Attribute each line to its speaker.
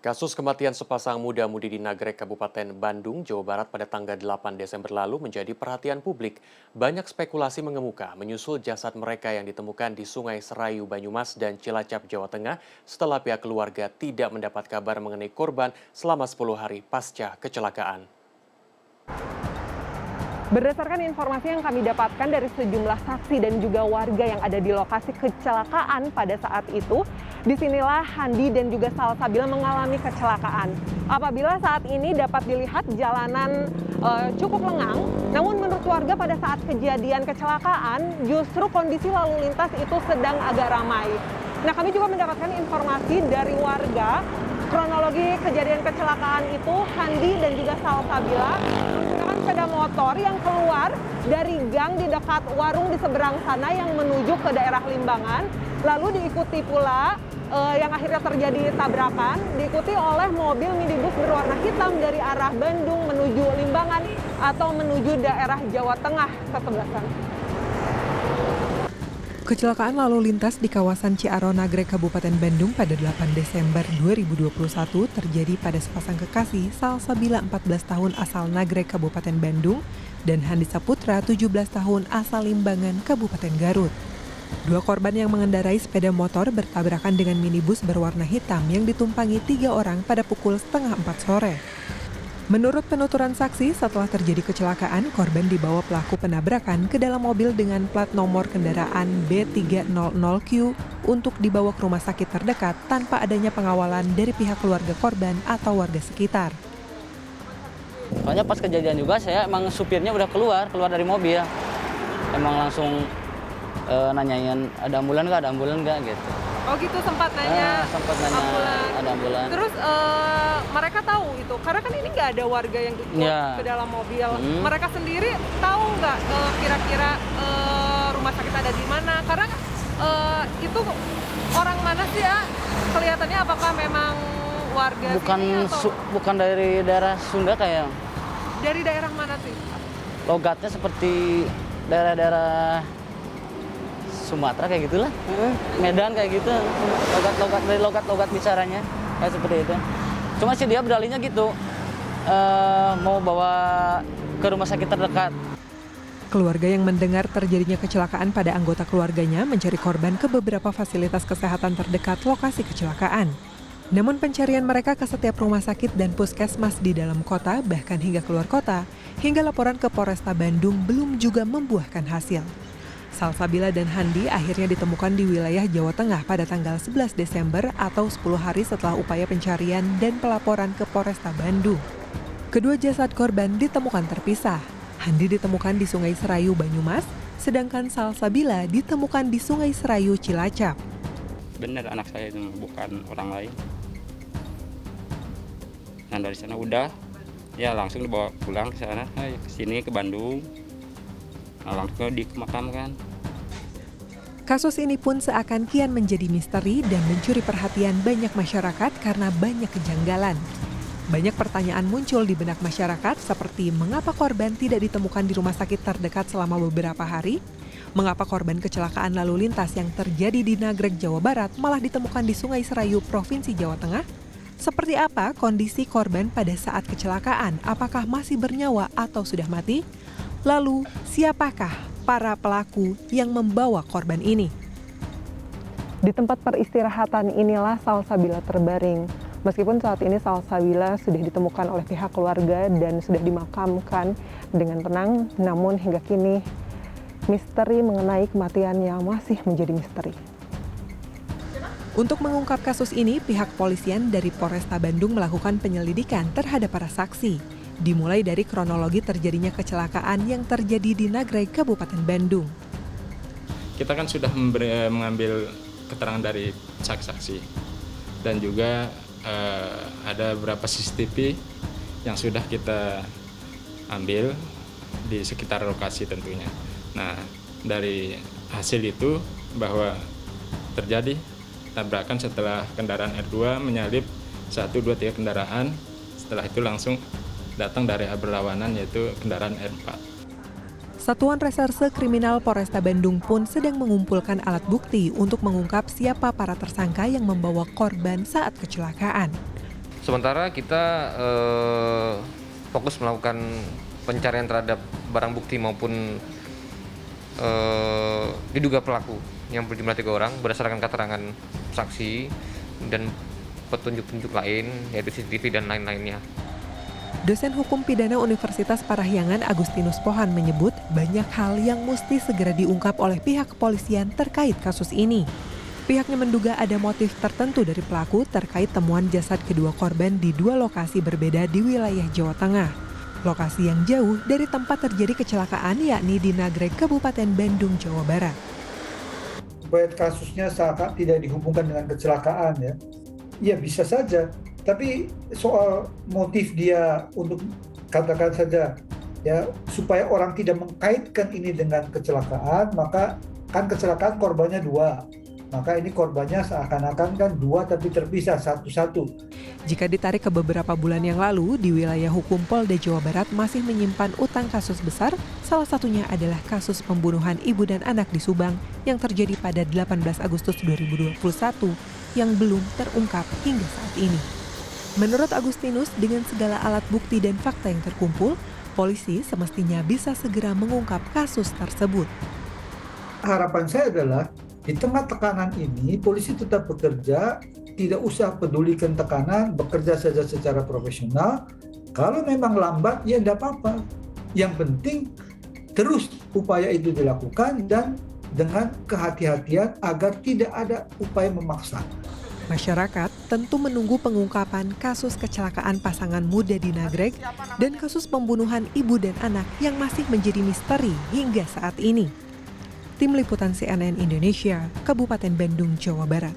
Speaker 1: Kasus kematian sepasang muda-mudi di Nagrek, Kabupaten Bandung, Jawa Barat pada tanggal 8 Desember lalu menjadi perhatian publik. Banyak spekulasi mengemuka menyusul jasad mereka yang ditemukan di Sungai Serayu, Banyumas, dan Cilacap, Jawa Tengah setelah pihak keluarga tidak mendapat kabar mengenai korban selama 10 hari pasca kecelakaan.
Speaker 2: Berdasarkan informasi yang kami dapatkan dari sejumlah saksi dan juga warga yang ada di lokasi kecelakaan pada saat itu, disinilah Handi dan juga Salsabila mengalami kecelakaan. Apabila saat ini dapat dilihat jalanan cukup lengang, namun menurut warga pada saat kejadian kecelakaan justru kondisi lalu lintas itu sedang agak ramai. Nah, kami juga mendapatkan informasi dari warga kronologi kejadian kecelakaan itu Handi dan juga Salsabila menggunakan sepeda motor yang keluar dari gang di dekat warung di seberang sana yang menuju ke daerah Limbangan. Lalu diikuti pula yang akhirnya terjadi tabrakan, diikuti oleh mobil minibus berwarna hitam dari arah Bandung menuju Limbangan atau menuju daerah Jawa Tengah ke sebelah sana.
Speaker 3: Kecelakaan lalu lintas di kawasan Ciaro Nagrek, Kabupaten Bandung pada 8 Desember 2021 terjadi pada sepasang kekasih Salsabila 14 tahun asal Nagrek, Kabupaten Bandung dan Handi Saputra 17 tahun asal Limbangan, Kabupaten Garut. Dua korban yang mengendarai sepeda motor bertabrakan dengan minibus berwarna hitam yang ditumpangi 3 orang pada pukul setengah 4 sore. Menurut penuturan saksi, setelah terjadi kecelakaan, korban dibawa pelaku penabrakan ke dalam mobil dengan plat nomor kendaraan B300Q untuk dibawa ke rumah sakit terdekat tanpa adanya pengawalan dari pihak keluarga korban atau warga sekitar.
Speaker 4: Soalnya pas kejadian juga saya emang supirnya udah keluar dari mobil. Emang langsung nanyain ada ambulan nggak gitu.
Speaker 2: Oh gitu, sempat nanya,
Speaker 4: sempat nanya
Speaker 2: ambulan.
Speaker 4: Ada ambulan.
Speaker 2: Terus mereka tahu itu, karena kan ini nggak ada warga yang ikut ke dalam mobil. Mereka sendiri tahu nggak kira-kira rumah sakit ada di mana? Karena itu orang mana sih ya? Kelihatannya apakah memang warga sini atau
Speaker 4: bukan dari daerah Sunda kayak.
Speaker 2: Dari daerah mana sih?
Speaker 4: Logatnya seperti daerah-daerah Sumatera kayak gitulah, Medan kayak gitu, logat bicaranya kayak seperti itu. Cuma sih dia berdalihnya gitu, mau bawa ke rumah sakit terdekat.
Speaker 3: Keluarga yang mendengar terjadinya kecelakaan pada anggota keluarganya mencari korban ke beberapa fasilitas kesehatan terdekat lokasi kecelakaan. Namun pencarian mereka ke setiap rumah sakit dan puskesmas di dalam kota, bahkan hingga keluar kota, hingga laporan ke Polresta Bandung belum juga membuahkan hasil. Salsabila dan Handi akhirnya ditemukan di wilayah Jawa Tengah pada tanggal 11 Desember atau 10 hari setelah upaya pencarian dan pelaporan ke Polresta Bandung. Kedua jasad korban ditemukan terpisah. Handi ditemukan di Sungai Serayu, Banyumas, sedangkan Salsabila ditemukan di Sungai Serayu, Cilacap.
Speaker 5: Benar anak saya itu bukan orang lain. Nah dari sana udah, ya langsung dibawa pulang ke sana, ke sini ke Bandung. Nah, langsung dimakamkan.
Speaker 3: Kasus ini pun seakan kian menjadi misteri dan mencuri perhatian banyak masyarakat karena banyak kejanggalan. Banyak pertanyaan muncul di benak masyarakat seperti mengapa korban tidak ditemukan di rumah sakit terdekat selama beberapa hari? Mengapa korban kecelakaan lalu lintas yang terjadi di Nagrek, Jawa Barat malah ditemukan di Sungai Serayu, Provinsi Jawa Tengah? Seperti apa kondisi korban pada saat kecelakaan? Apakah masih bernyawa atau sudah mati? Lalu, siapakah para pelaku yang membawa korban ini?
Speaker 2: Di tempat peristirahatan inilah Salsabila terbaring. Meskipun saat ini Salsabila sudah ditemukan oleh pihak keluarga dan sudah dimakamkan dengan tenang, namun hingga kini misteri mengenai kematiannya masih menjadi misteri.
Speaker 3: Untuk mengungkap kasus ini, pihak kepolisian dari Polresta Bandung melakukan penyelidikan terhadap para saksi. Dimulai dari kronologi terjadinya kecelakaan yang terjadi di Nagrek, Kabupaten Bandung.
Speaker 6: Kita kan sudah mengambil keterangan dari saksi-saksi dan juga ada beberapa CCTV yang sudah kita ambil di sekitar lokasi tentunya. Nah, dari hasil itu bahwa terjadi tabrakan setelah kendaraan R2 menyalip 1, 2, 3 kendaraan. Setelah itu langsung datang dari berlawanan yaitu kendaraan R4.
Speaker 3: Satuan Reserse Kriminal Polresta Bandung pun sedang mengumpulkan alat bukti untuk mengungkap siapa para tersangka yang membawa korban saat kecelakaan.
Speaker 7: Sementara kita fokus melakukan pencarian terhadap barang bukti maupun diduga pelaku yang berjumlah 3 orang berdasarkan keterangan saksi dan petunjuk-petunjuk lain yaitu CCTV dan lain-lainnya.
Speaker 3: Dosen Hukum Pidana Universitas Parahyangan Agustinus Pohan menyebut banyak hal yang mesti segera diungkap oleh pihak kepolisian terkait kasus ini. Pihaknya menduga ada motif tertentu dari pelaku terkait temuan jasad kedua korban di 2 lokasi berbeda di wilayah Jawa Tengah. Lokasi yang jauh dari tempat terjadi kecelakaan yakni di Nagreg, Kabupaten Bandung, Jawa Barat.
Speaker 8: Supaya kasusnya seakan tidak dihubungkan dengan kecelakaan ya. Ya bisa saja. Tapi soal motif dia untuk katakan saja ya supaya orang tidak mengkaitkan ini dengan kecelakaan, maka kan kecelakaan korbannya 2. Maka ini korbannya seakan-akan kan 2 tapi terpisah satu-satu.
Speaker 3: Jika ditarik ke beberapa bulan yang lalu, di wilayah hukum Polda Jawa Barat masih menyimpan utang kasus besar, salah satunya adalah kasus pembunuhan ibu dan anak di Subang yang terjadi pada 18 Agustus 2021 yang belum terungkap hingga saat ini. Menurut Agustinus, dengan segala alat bukti dan fakta yang terkumpul, polisi semestinya bisa segera mengungkap kasus tersebut.
Speaker 8: Harapan saya adalah di tengah tekanan ini, polisi tetap bekerja, tidak usah pedulikan tekanan, bekerja saja secara profesional. Kalau memang lambat, ya tidak apa-apa. Yang penting terus upaya itu dilakukan dan dengan kehati-hatian agar tidak ada upaya memaksa.
Speaker 3: Masyarakat tentu menunggu pengungkapan kasus kecelakaan pasangan muda di Nagreg dan kasus pembunuhan ibu dan anak yang masih menjadi misteri hingga saat ini. Tim Liputan CNN Indonesia, Kabupaten Bandung, Jawa Barat.